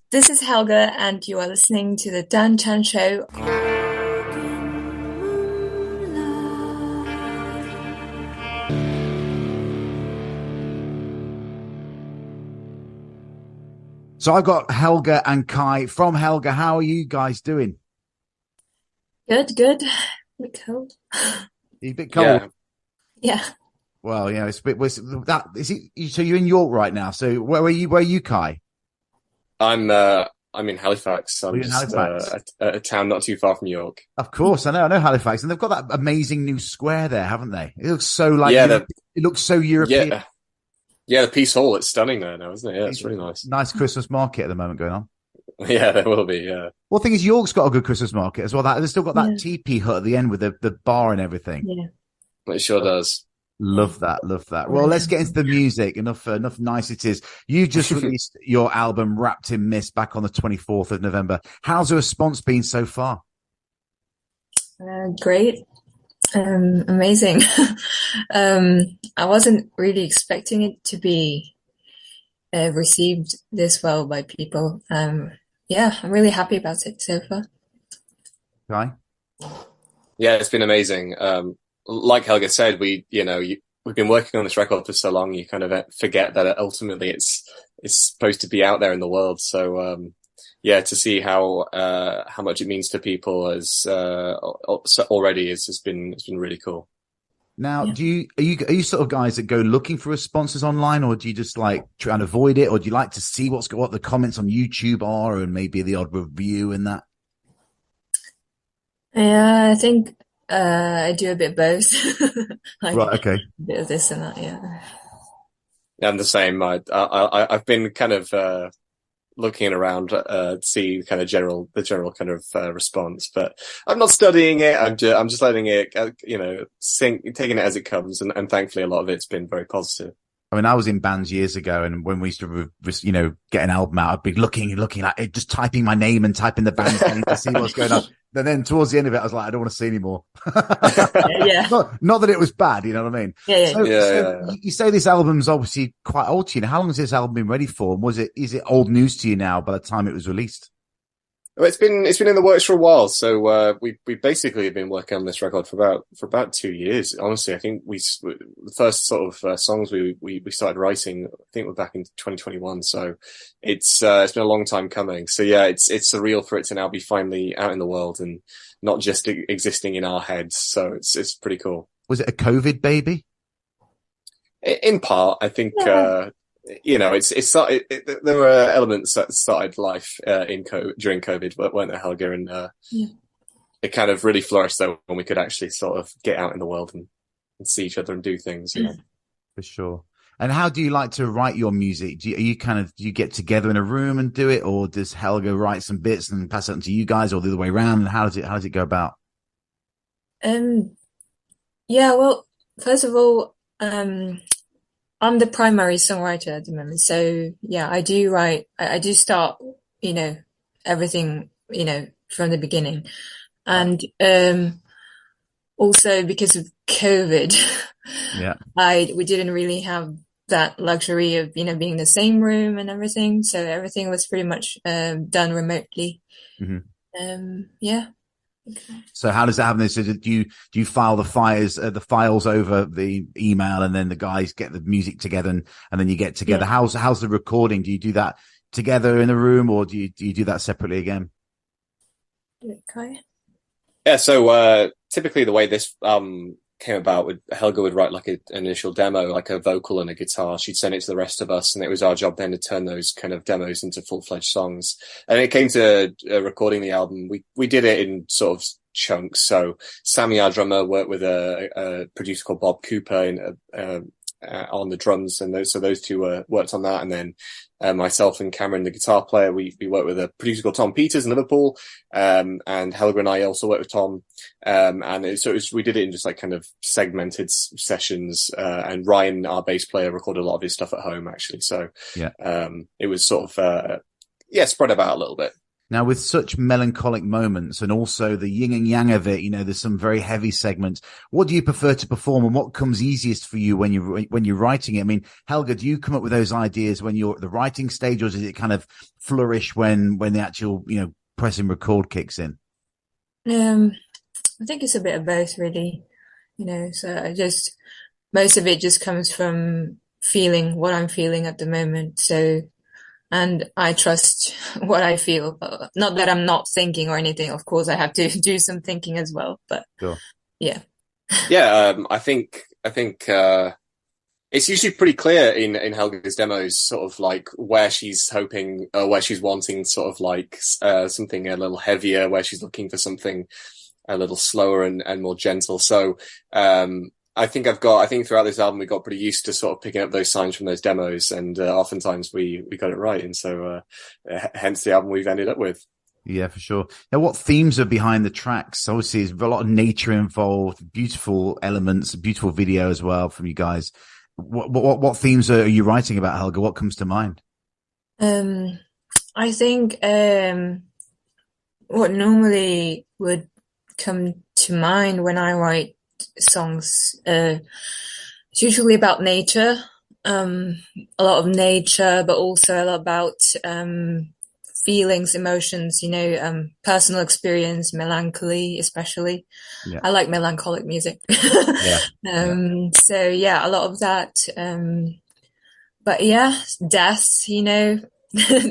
This is Helga, and you are listening to the Dan Chan Show. So I've got Helga and Kai from Helga. How are you guys doing? Good, good. A bit cold. You a bit cold? Yeah. Well, yeah, it's a bit. That is it. So you're in York right now. So where are you? Where are you, Kai? I'm in Halifax. Are I'm you in just Halifax? a town not too far from York. Of course, I know Halifax, and they've got that amazing new square there, haven't they? It looks so Yeah, It looks so European. Yeah, the Peace Hall. It's stunning there now, isn't it? Yeah, it's really nice. Nice Christmas market at the moment going on. Yeah, there will be. Yeah. Well, the thing is, York's got a good Christmas market as well. That they've still got that Yeah. teepee hut at the end with the bar and everything. Yeah. It sure does. Love that, love that. Oh, Well, yeah. let's get into the music. Enough niceties. You just released your album Wrapped in Mist back on the 24th of November. How's the response been so far? Great. Amazing. I wasn't really expecting it to be received this well by people. Yeah, I'm really happy about it so far. Kai? Yeah, it's been amazing. Like Helga said, we've been working on this record for so long, you kind of forget that ultimately it's supposed to be out there in the world. So, yeah, to see how much it means to people already has been really cool. Now, Yeah. are you sort of guys that go looking for responses online, or do you just like try and avoid it, or do you like to see what the comments on YouTube are and maybe the odd review and that? Yeah, I think I do a bit both. Like Right. Okay. a bit of this and that, yeah. And the same. I've been kind of looking around to see the general kind of response, but I'm not studying it. I'm just letting it, taking it as it comes, and thankfully a lot of it's been very positive. I mean, I was in bands years ago, and when we used to, get an album out, I'd be looking like just typing my name and typing the band's name to see what's going on. And then towards the end of it, I was like, I don't want to see anymore. Yeah. Not that it was bad, you know what I mean? Yeah, yeah. Yeah. You say this album's obviously quite old to you. Now, how long has this album been ready for? And is it old news to you now by the time it was released? Well, it's been in the works for a while. So we basically have been working on this record for about 2 years. Honestly, I think the first sort of songs we started writing, I think we're back in 2021. So it's been a long time coming. So yeah, it's surreal for it to now be finally out in the world and not just existing in our heads. So it's pretty cool. Was it a COVID baby? In part, I think. Yeah. There were elements that started life during COVID, weren't there, Helga? And Yeah. it kind of really flourished though when we could actually sort of get out in the world and see each other and do things. You know? For sure. And how do you like to write your music? Do you get together in a room and do it, or does Helga write some bits and pass it on to you guys, or the other way around? And how does it go about? Yeah, well, first of all, I'm the primary songwriter at the moment. So yeah, I do write, I do start, everything, from the beginning. And also because of COVID, Yeah. we didn't really have that luxury of, being in the same room and everything. So everything was pretty much done remotely. Yeah. So how does that happen? So do you file the files over the email, and then the guys get the music together, and then you get together? Yeah. How's the recording? Do you do that together in the room, or do you do that separately again? Okay. Yeah. So typically the way this came about, Helga would write like an initial demo, like a vocal and a guitar. She'd send it to the rest of us, and it was our job then to turn those kind of demos into full-fledged songs. And it came to recording the album. We did it in sort of chunks. So Sammy, our drummer, worked with a producer called Bob Cooper on the drums, and those two worked on that. And then myself and Cameron, the guitar player, we worked with a producer called Tom Peters in Liverpool, and Helga and I also worked with Tom. We did it in just like kind of segmented sessions. And Ryan, our bass player, recorded a lot of his stuff at home actually. So Yeah. it was sort of spread about a little bit. Now, with such melancholic moments and also the yin and yang of it, there's some very heavy segments. What do you prefer to perform, and what comes easiest for you when you're writing it? I mean, Helga, do you come up with those ideas when you're at the writing stage, or does it kind of flourish when the actual, pressing record kicks in? I think it's a bit of both, really. So most of it just comes from feeling what I'm feeling at the moment. So, and I trust what I feel. Not that I'm not thinking or anything. Of course, I have to do some thinking as well. But Sure. yeah. Yeah, I think it's usually pretty clear in Helga's demos, sort of like where she's hoping, where she's wanting sort of like something a little heavier, where she's looking for something a little slower and more gentle. So I think throughout this album we got pretty used to sort of picking up those signs from those demos, and oftentimes we got it right, and so hence the album we've ended up with. Yeah, for sure. Now, what themes are behind the tracks? Obviously, there's a lot of nature involved, beautiful elements, beautiful video as well from you guys. What themes are you writing about, Helga? What comes to mind? I think what normally would come to mind when I write songs, it's usually about nature, a lot of nature, but also a lot about feelings, emotions, personal experience, melancholy, especially. Yeah. I like melancholic music. Yeah. So yeah, a lot of that. But yeah, death,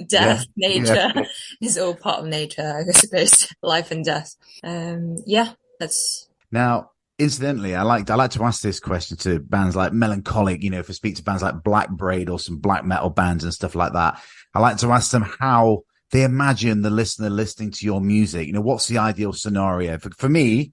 death, nature is all part of nature, I suppose. Life and death. Yeah, that's. Now, incidentally, I like to ask this question to bands like Melancholic, if I speak to bands like Black Braid or some black metal bands and stuff like that. I like to ask them how they imagine the listener listening to your music. What's the ideal scenario? For me,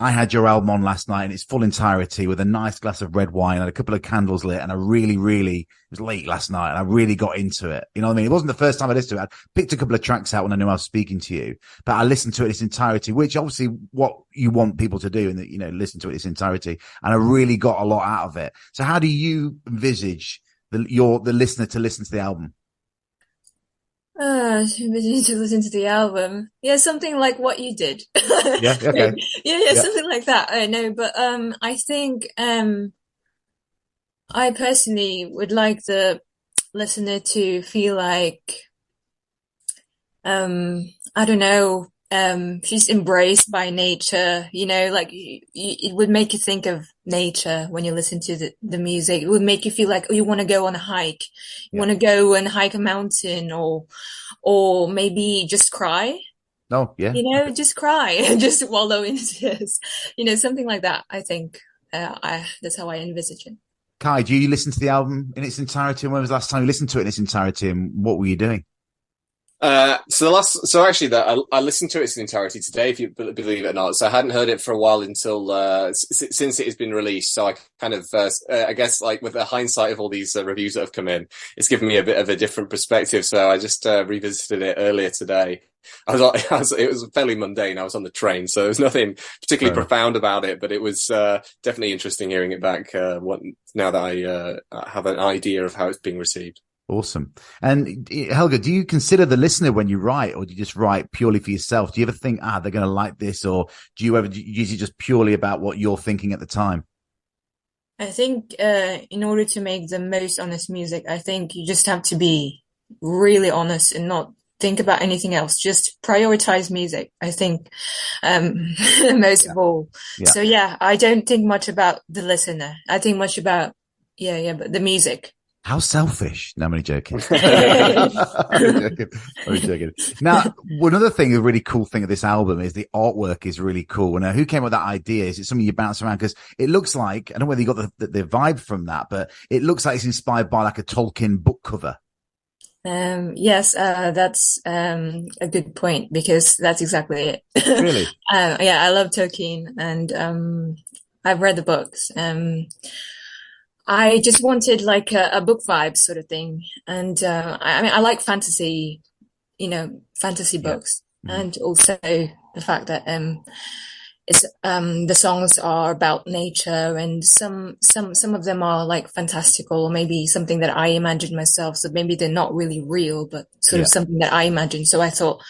I had your album on last night in its full entirety with a nice glass of red wine and a couple of candles lit. And I really, it was late last night and I really got into it. You know what I mean? It wasn't the first time I listened to it. I picked a couple of tracks out when I knew I was speaking to you, but I listened to it in its entirety, which obviously what you want people to do, and listen to it in its entirety. And I really got a lot out of it. So how do you envisage the listener to listen to the album? To listen to the album. Yeah, something like what you did. Yeah, okay. Yeah, something like that. I know, but I think I personally would like the listener to feel like I don't know, she's embraced by nature, like it would make you think of nature when you listen to the music. It would make you feel like, oh, you want to go on a hike, you want to go and hike a mountain, or maybe just cry. Oh, yeah. Just cry, just wallow in tears, something like that. I think that's how I envisage it. Kai, do you listen to the album in its entirety? And when was the last time you listened to it in its entirety, and what were you doing? I listened to it in its entirety today, if you believe it or not. So I hadn't heard it for a while until since it has been released. So I kind of, I guess, like with the hindsight of all these reviews that have come in, it's given me a bit of a different perspective. So I just revisited it earlier today. It was fairly mundane. I was on the train, so there was nothing particularly profound about it. But it was definitely interesting hearing it back now that I have an idea of how it's being received. Awesome. And Helga, do you consider the listener when you write, or do you just write purely for yourself? Do you ever think, they're going to like this, or do you use it just purely about what you're thinking at the time? I think in order to make the most honest music, I think you just have to be really honest and not think about anything else. Just prioritize music, I think, most of all. Yeah. So yeah, I don't think much about the listener. I think much about, but the music. How selfish. No, I'm only joking. I'm joking. Now, one other thing, a really cool thing of this album is the artwork is really cool. Now, who came up with that idea? Is it something you bounce around? Because it looks like, I don't know whether you got the vibe from that, but it looks like it's inspired by like a Tolkien book cover. Yes, that's a good point, because that's exactly it. Really? I love Tolkien, and I've read the books. I just wanted like a book vibe sort of thing. And I like fantasy, fantasy books. And also the fact that it's the songs are about nature, and some of them are like fantastical, maybe something that I imagined myself. So maybe they're not really real, but sort of Yeah. something that I imagined. So I thought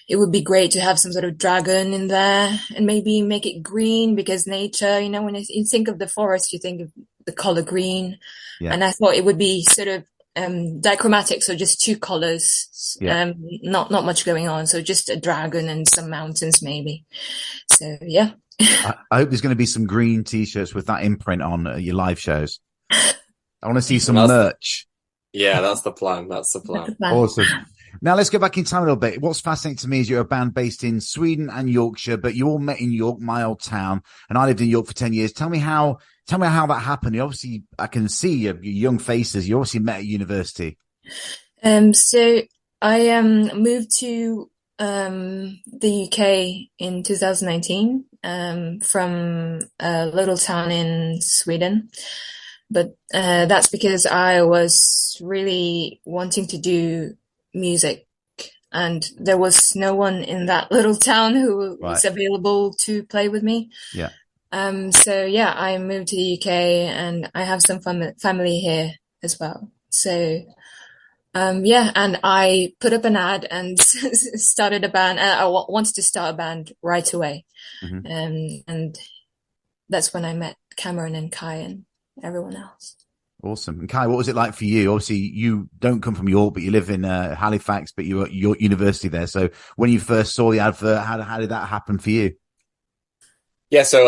it would be great to have some sort of dragon in there and maybe make it green because nature, when you think of the forest, you think of the color green. Yeah. And I thought it would be sort of dichromatic, so just two colors, Yeah. not much going on. So just a dragon and some mountains maybe. So yeah. I hope there's going to be some green t-shirts with that imprint on your live shows. I want to see some That's merch. that's the plan. That's the plan. Awesome. Now let's go back in time a little bit. What's fascinating to me is you're a band based in Sweden and Yorkshire, but you all met in York, my old town, and I lived in York for 10 years. Tell me how that happened. Obviously, I can see your young faces. You obviously met at university. So I moved to the UK in 2019 from a little town in Sweden. But that's because I was really wanting to do music, and there was no one in that little town who was available to play with me. Yeah. So yeah, I moved to the UK, and I have some family here as well. So yeah, and I put up an ad and started a band. I wanted to start a band right away. And that's when I met Cameron and Kai and everyone else. Awesome. And Kai, what was it like for you? Obviously, you don't come from York, but you live in Halifax, but you're at your university there. So when you first saw the advert, how did that happen for you? Yeah, so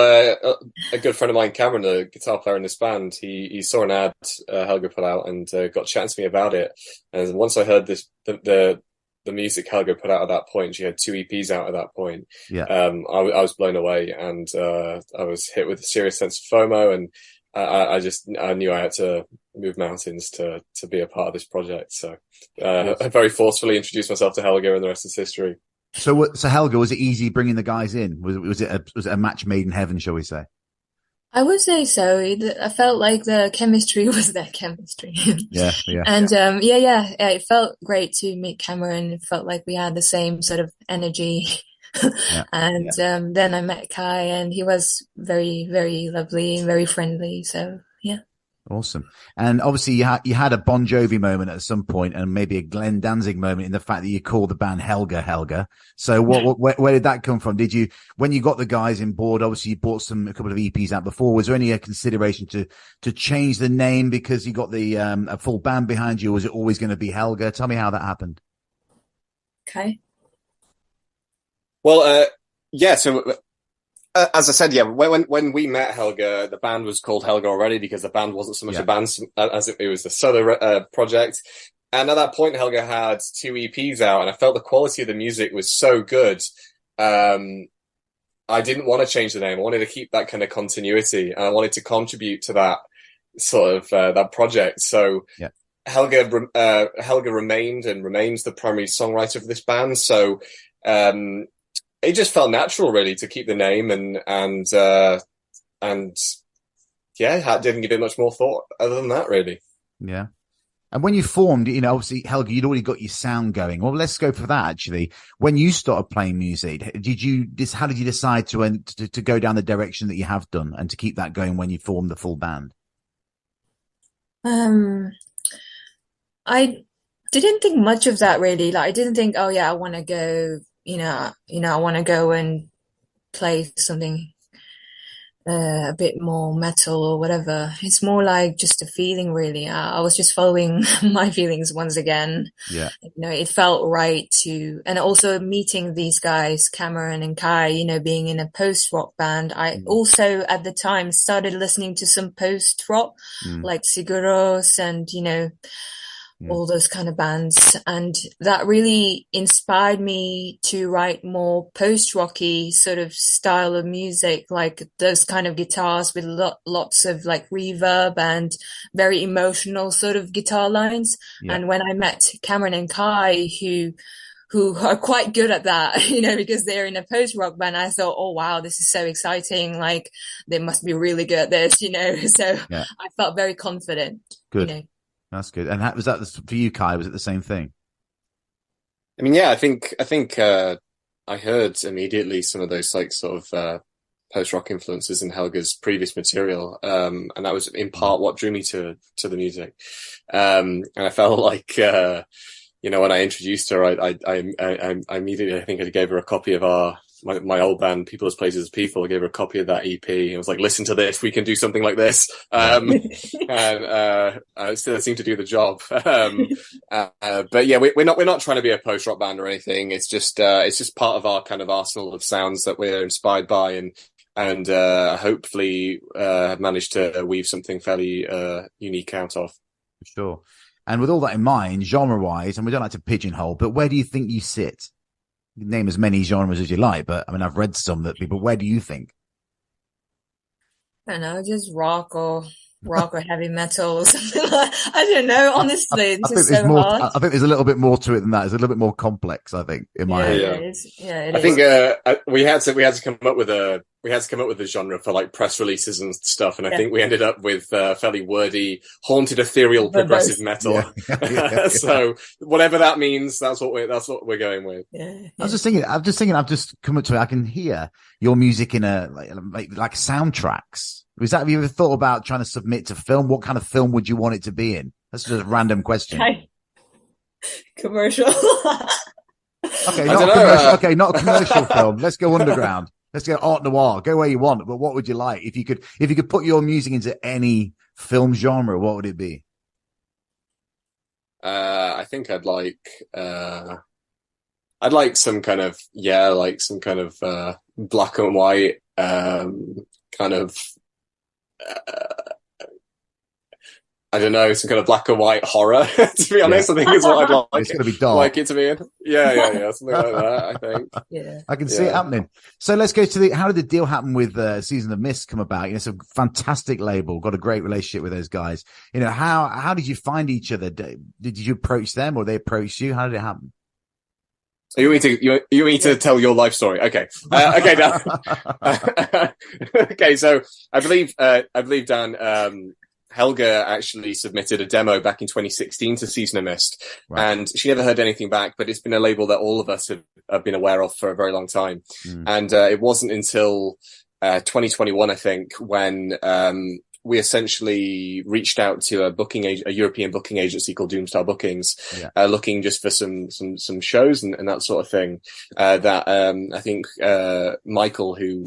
a good friend of mine, Cameron, the guitar player in this band, he saw an ad Helga put out and got chatting to me about it. And once I heard the music Helga put out at that point, she had 2 EPs out at that point. Yeah. I was blown away, and I was hit with a serious sense of FOMO, and I knew I had to move mountains to be a part of this project. So I very forcefully introduced myself to Helga, and the rest is history. So Helga, was it easy bringing the guys in? Was it a match made in heaven, shall we say? I would say so. I felt like the chemistry was their chemistry. Yeah. And it felt great to meet Cameron. It felt like we had the same sort of energy. And then I met Kai, and he was very, very lovely and very friendly. So yeah. Awesome. And obviously you had a Bon Jovi moment at some point, and maybe a Glenn Danzig moment in the fact that you called the band Helga. So where did that come from? Did you, when you got the guys in board, obviously you bought a couple of EPs out before, was there any consideration to change the name because you got the a full band behind you, or was it always going to be Helga? Tell me how that happened. Okay. Well, so as I said, when we met Helga, the band was called Helga already because the band wasn't so much a band as it was a solo project. And at that point, Helga had 2 EPs out, and I felt the quality of the music was so good. I didn't want to change the name. I wanted to keep that kind of continuity, and I wanted to contribute to that sort of that project. So Helga remained and remains the primary songwriter for this band. So it just felt natural, really, to keep the name, and didn't give it much more thought other than that, really. Yeah. And when you formed, obviously, Helga, you'd already got your sound going. Well, let's go for that, actually. When you started playing music, how did you decide to go down the direction that you have done and to keep that going when you formed the full band? I didn't think much of that, really. Like, I didn't think, oh yeah, I want to go, I want to go and play something a bit more metal or whatever. It's more like just a feeling, really. I was just following my feelings once again. Yeah. It felt right and also meeting these guys, Cameron and Kai, being in a post-rock band. I also at the time started listening to some post-rock, like Siguros and, all those kind of bands. And that really inspired me to write more post-rocky sort of style of music, like those kind of guitars with lots of like reverb and very emotional sort of guitar lines. Yeah. And when I met Cameron and Kai, who are quite good at that, because they're in a post-rock band, I thought, oh wow, this is so exciting. Like they must be really good at this, so I felt very confident. Good. That's good. And was that for you, Kai? Was it the same thing? I mean, yeah, I think I heard immediately some of those like sort of post-rock influences in Helga's previous material. And that was in part what drew me to the music. And I felt like, when I introduced her, I immediately, I think I gave her a copy of my old band, People as Places as People. I gave her a copy of that EP. I was like, listen to this, we can do something like this. And it still seemed to do the job. But yeah, we're not trying to be a post-rock band or anything. It's just part of our kind of arsenal of sounds that we're inspired by, and hopefully have managed to weave something fairly unique out of. For sure. And with all that in mind, genre-wise, and we don't like to pigeonhole, but where do you think you sit? You can name as many genres as you like, but I mean, I've read some that people, where do you think? I don't know, just rock or heavy metal or something like. I don't know. Honestly, it's just so hard. I think there's a little bit more to it than that. It's a little bit more complex, I think, in my head. It I think we had to come up with a genre for like press releases and stuff, and I think we ended up with fairly wordy, haunted, ethereal, progressive metal. Yeah. So whatever that means, that's what we're going with. Yeah. I was just thinking. I've just come up to it. I can hear your music in like soundtracks. Have you ever thought about trying to submit to film? What kind of film would you want it to be in? That's just a random question. Commercial. Okay, not a commercial film. Let's go underground. Let's go art noir. Go where you want. But what would you like if you could put your music into any film genre? What would it be? I think I'd like some kind of black and white kind of. I don't know, some kind of black and white horror. To be honest, I think is what I'd like. It's going to be dark. Like it to be in. Yeah, something like that. I think. Yeah, I can see it happening. So let's go to how did the deal happen with Season of Mist come about? It's a fantastic label. Got a great relationship with those guys. How did you find each other? Did you approach them or they approached you? How did it happen? You want me to tell your life story? Okay. Okay, Dan. Okay, so I believe Dan, Helga actually submitted a demo back in 2016 to Season of Mist, right. And she never heard anything back, but it's been a label that all of us have been aware of for a very long time. And it wasn't until 2021, I think, when we essentially reached out to a European booking agency called Doomstar Bookings, looking just for some shows and that sort of thing. I think Michael, who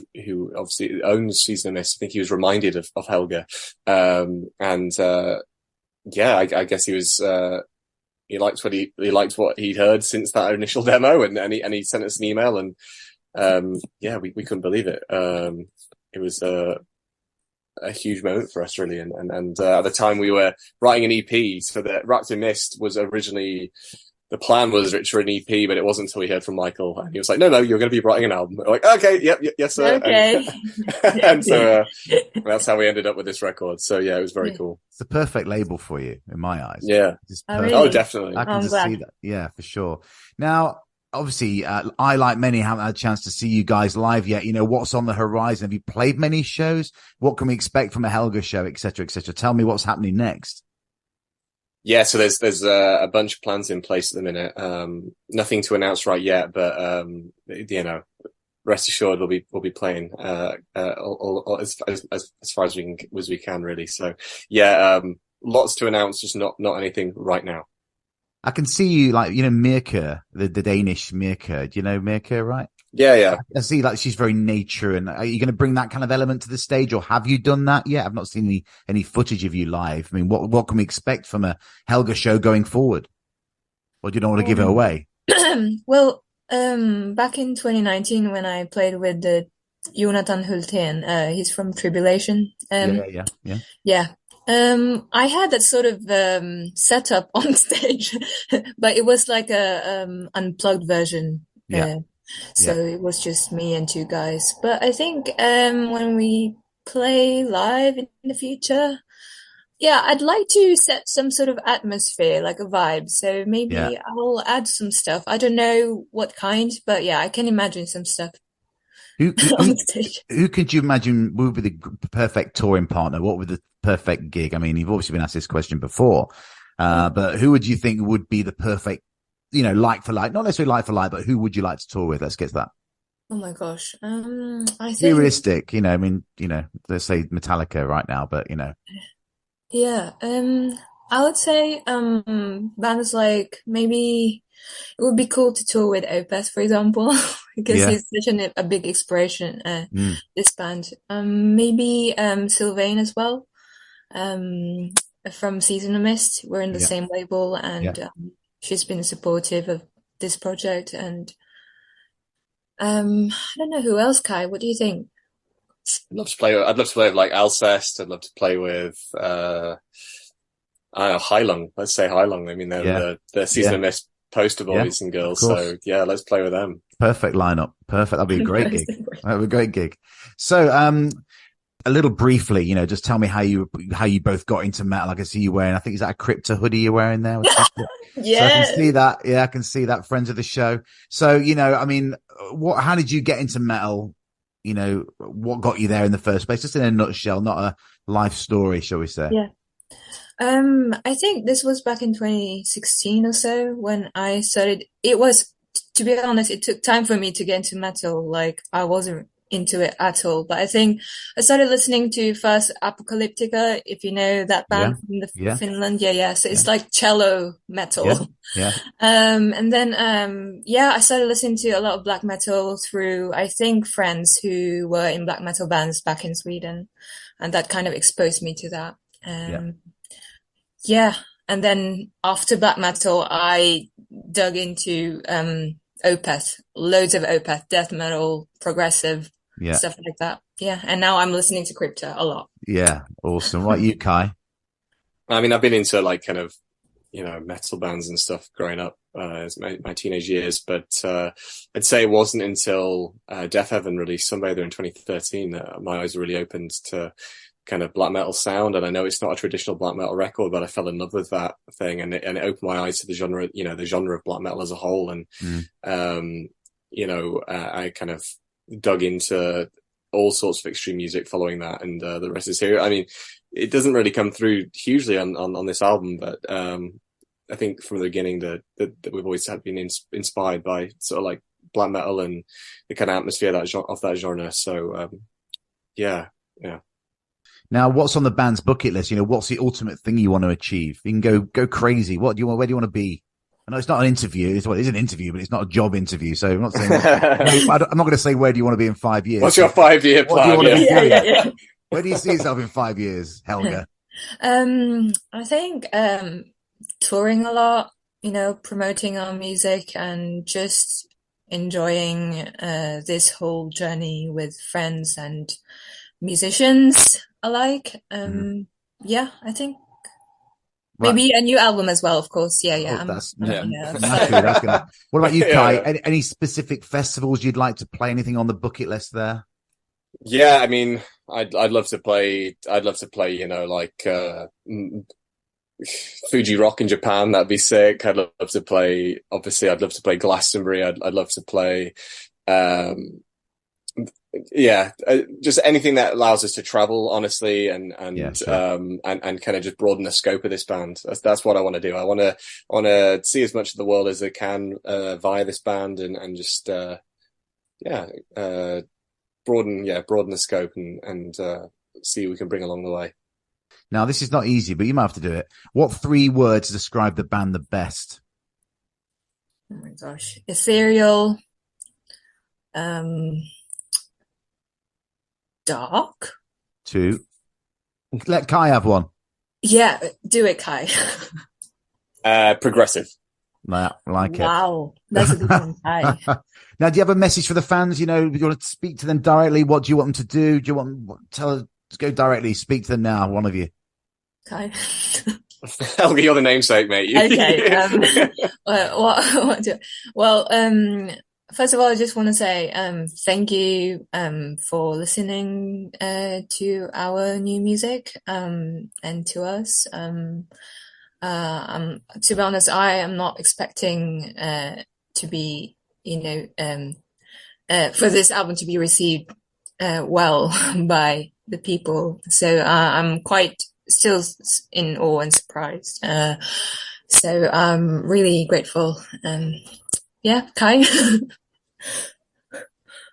obviously owns Season of Mist, I think he was reminded of Helga, I guess he was. He liked what he'd heard since that initial demo, and he sent us an email, and we couldn't believe it. It was a huge moment for us, really. And at the time we were writing an EP, so that Wrapped in Mist was originally, the plan was for an EP, but it wasn't until we heard from Michael, and he was like, no, you're going to be writing an album. We're like, okay, yes, sir. Okay. And so that's how we ended up with this record. So yeah, it was very cool. It's the perfect label for you, in my eyes. Yeah. Really? Oh, definitely. I can just see that. Yeah, for sure. Now, obviously, I, like many, haven't had a chance to see you guys live yet. What's on the horizon? Have you played many shows? What can we expect from a Helga show, et cetera, et cetera? Tell me what's happening next. Yeah, so there's a bunch of plans in place at the minute. Nothing to announce right yet, but rest assured we'll be playing all as far as we can really. So yeah, lots to announce, just not anything right now. I can see you Mirka, the Danish Mirka. Do you know Mirka, right? Yeah. I see she's very nature. And are you going to bring that kind of element to the stage, or have you done that yet? I've not seen any footage of you live. I mean, what can we expect from a Helga show going forward? Or do you don't want to give it away? Well, back in 2019 when I played with Jonathan Hultén, he's from Tribulation. Yeah. I had that sort of setup on stage, but it was like a unplugged version. So it was just me and two guys. But I think when we play live in the future, I'd like to set some sort of atmosphere, like a vibe. So maybe I'll add some stuff. I don't know what kind, but I can imagine some stuff. Who could you imagine would be the perfect touring partner? What would the perfect gig? I mean, you've obviously been asked this question before, but who would you think would be the perfect, like for like, not necessarily like for like, but who would you like to tour with? Let's get to that. Oh my gosh. I Be think, realistic, you know. I mean, you know, let's say Metallica right now, but you know, yeah. I would say, bands like maybe it would be cool to tour with Opeth, for example, because yeah, he's such a big inspiration. mm, This band. Maybe Sylvain as well. Um, from Seasonal Mist. We're in the yeah, same label, yeah. and she's been supportive of this project. And I don't know who else, Kai. What do you think? I'd love to play with like Alcest. I'd love to play with I don't know, Heilung. Let's say Heilung. I mean, they're Yeah, the Season yeah, of Mist poster yeah, boys and of girls. course. So yeah, let's play with them. Perfect lineup. Perfect. That'd be a great gig. Interesting. That'd be a great gig. So, a little briefly, you know, just tell me how you both got into metal. I can see you wearing, I think, is that a crypto hoodie you're wearing there? So I can Yeah. see that. Yeah, I can see that. Friends of the show. So, you know, I mean, how did you get into metal? You know, what got you there in the first place? Just in a nutshell, not a life story, shall we say? Yeah. I think this was back in 2016 or so when I started. It was, to be honest, it took time for me to get into metal. Like, I wasn't into it at all. But I think I started listening to first Apocalyptica, if you know that Yeah, band from the yeah, Finland. Yeah, yeah. So yeah, it's like cello yeah, metal. yeah, And then, yeah, I started listening to a lot of black metal through, I think, friends who were in black metal bands back in Sweden. And that kind of exposed me to that. yeah. Um, yeah. And then after black metal, I dug into Opeth, loads of Opeth, death metal, progressive, Yeah. stuff like that. Yeah. And now I'm listening to Crypto a lot. Yeah. Awesome. Right. You, Kai. I mean, I've been into like kind of metal bands and stuff growing up as my teenage years, but I'd say it wasn't until Death Heaven released Sunbather in 2013 that my eyes were really opened to kind of black metal sound. And I know it's not a traditional black metal record, but I fell in love with that thing, and it opened my eyes to the genre, the genre of black metal as a whole. And Mm. I kind of dug into all sorts of extreme music following that, and the rest is here. I mean, it doesn't really come through hugely on this album, but I think from the beginning that we've always had been inspired by sort of like black metal and the kind of atmosphere of that genre. So yeah. Now, what's on the band's bucket list? You know, what's the ultimate thing you want to achieve? You can go crazy. What do you want? Where do you want to be? I know it's not an interview. It is an interview, but it's not a job interview. So I'm not saying. I'm not going to say where do you want to be in 5 years. What's your 5-year plan? What do you want to be doing? Yeah. Where do you see yourself in 5 years, Helga? I think touring a lot, promoting our music and just enjoying this whole journey with friends and musicians alike. Yeah, I think Right. maybe a new album as well, of course. Yeah, yeah. Oh, that's yeah. naturally. What about you, Kai? Yeah. Any specific festivals you'd like to play? Anything on the bucket list there? Yeah, I mean, I'd love to play. Like Fuji Rock in Japan. That'd be sick. I'd love to play. Obviously, I'd love to play Glastonbury. I'd love to play. Just anything that allows us to travel, honestly, and Yeah, sure. and kind of just broaden the scope of this band. That's what I want to do. I want to see as much of the world as I can via this band, and just broaden the scope and see what we can bring along the way. Now, this is not easy, but you might have to do it. What 3 words describe the band the best? Oh my gosh. Ethereal. Dark. 2. Let Kai have one. Yeah, do it, Kai. Progressive. Nah, like it. Wow, that's a good one, Kai. Now, do you have a message for the fans? You know, you want to speak to them directly? What do you want them to do? Do you want to go directly? Speak to them now, one of you. Kai. Helga, you're the namesake, mate. Okay. Well, first of all, I just want to say thank you for listening to our new music and to us. To be honest, I am not expecting to be, for this album to be received well by the people. So I'm quite still in awe and surprised. So I'm really grateful. Yeah, Kai.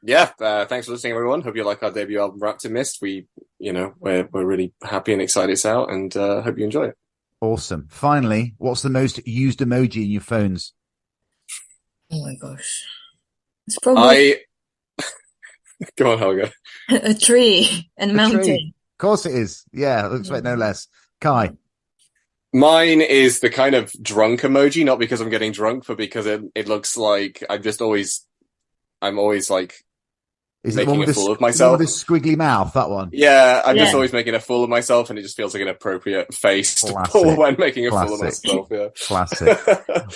Yeah, thanks for listening, everyone. Hope you like our debut album, Wrapped in Mist. We're really happy and excited it's out, and hope you enjoy it. Awesome. Finally, what's the most used emoji in your phones? Oh my gosh. It's probably Go on, Helga. a tree and mountain. Tree. Of course it is. Yeah, I expect no less. Kai. Mine is the kind of drunk emoji, not because I'm getting drunk, but because it looks like I'm always like Is making it a fool of myself. With the squiggly mouth, that one? Yeah, I'm just always making a fool of myself, and it just feels like an appropriate face to pull when making a fool of myself. Yeah. Classic.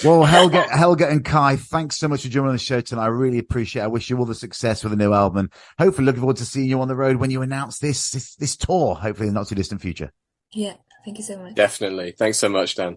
Well, Helga and Kai, thanks so much for joining on the show tonight. I really appreciate it. I wish you all the success with the new album. Hopefully looking forward to seeing you on the road when you announce this tour, hopefully in the not too distant future. Yeah, thank you so much. Definitely. Thanks so much, Dan.